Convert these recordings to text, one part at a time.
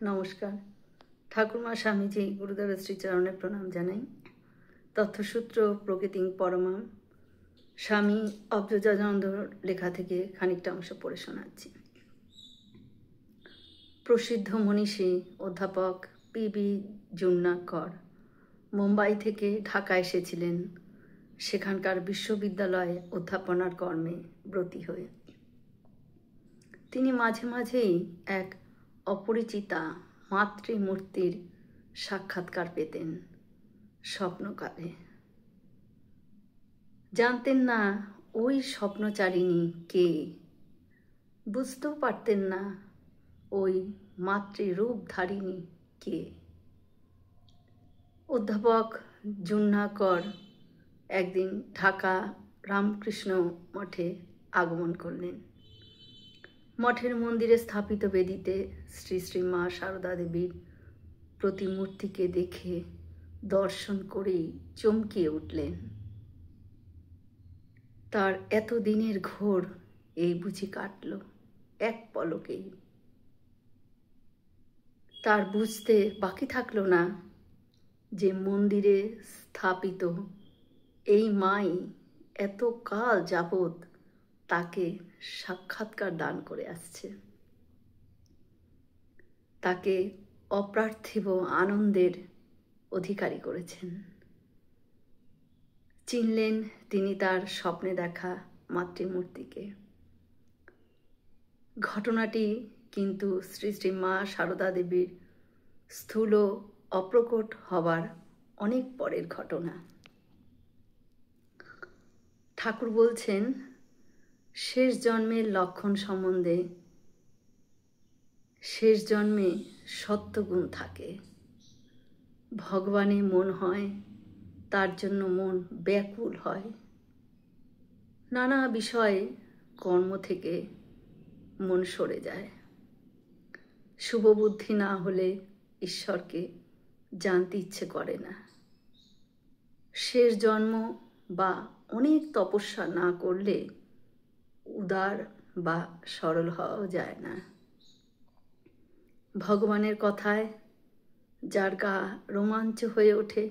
নমস্কার। ঠাকুরমা স্বামীজি গুরুদেবের শ্রীচরণে প্রণাম জানাই। তথ্যসূত্র প্রকৃতিং পরমাম স্বামী অব্জজানন্দর লেখা থেকে খানিকটা অংশ পড়ে শোনাচ্ছি। প্রসিদ্ধ মনীষী অধ্যাপক পি.বি. জুন্নাকর মুম্বাই থেকে ঢাকা এসেছিলেন সেখানকার বিশ্ববিদ্যালয়ে অধ্যাপনার কর্মে ব্রতী হয়ে। তিনি মাঝে মাঝেই এক অপরিচিতা মাতৃমূর্তির সাক্ষাৎকার পেতেন স্বপ্নকালে। জানতেন না ওই স্বপ্নচারিণী কে, বুঝতেও পারতেন না ওই মাতৃরূপধারিণী কে। অধ্যাপক জুন্নাকর একদিন ঢাকা রামকৃষ্ণ মঠে আগমন করলেন। মঠের মন্দিরে স্থাপিত বেদিতে শ্রী শ্রী মা সারদা দেবীর প্রতিমূর্তিকে দেখে দর্শন করেই চমকিয়ে উঠলেন। তার এতদিনের ঘোর এই বুঝি কাটল এক পলকেই। তার বুঝতে বাকি থাকলো না যে মন্দিরে স্থাপিত এই মাই এত কাল যাবৎ তাকে সাক্ষাৎকার দান করে আসছে, তাকে অপার্থিব আনন্দের অধিকারী করেছেন। চিনলেন তিনি তার স্বপ্নে দেখা মাতৃমূর্তিকে। ঘটনাটি কিন্তু শ্রী শ্রী মা সারদা দেবীর স্থূল অপ্রকট হবার অনেক পরের ঘটনা। ঠাকুর বলছেন, শেষ জন্মের লক্ষণ সম্বন্ধে শেষ জন্মে সত্যগুণ থাকে। ভগবানে মন হয়, তার জন্য মন ব্যাকুল হয়। নানা বিষয়ে কর্ম থেকে মন সরে যায়। শুভবুদ্ধি না হলে ঈশ্বরকে জানতে ইচ্ছে করে না। শেষ জন্ম বা অনেক তপস্যা না করলে উদার বা সরল হওয়া যায় না। ভগবানের কথায় যার গা রোমাঞ্চ হয়ে ওঠে,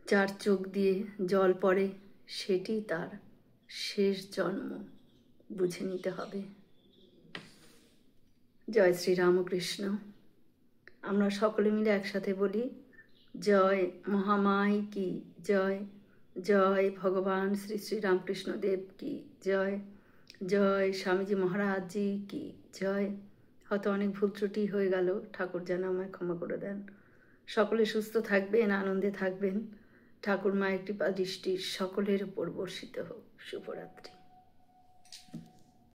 যার চোখ দিয়ে জল পড়ে, সেটি তার শেষ জন্ম বুঝে নিতে হবে। জয় শ্রী রামকৃষ্ণ। আমরা সকলে মিলে একসাথে বলি, জয় মহামায় কি জয়, জয় ভগবান শ্রী শ্রী রামকৃষ্ণ দেব কি জয়, জয় স্বামীজি মহারাজজি কি জয়। হয়তো অনেক ভুল ত্রুটি হয়ে গেল, ঠাকুর যেন আমায় ক্ষমা করে দেন। সকলে সুস্থ থাকবেন, আনন্দে থাকবেন। ঠাকুর মায়ের কৃপা দৃষ্টি সকলের উপর বর্ষিত হোক। শুভরাত্রি।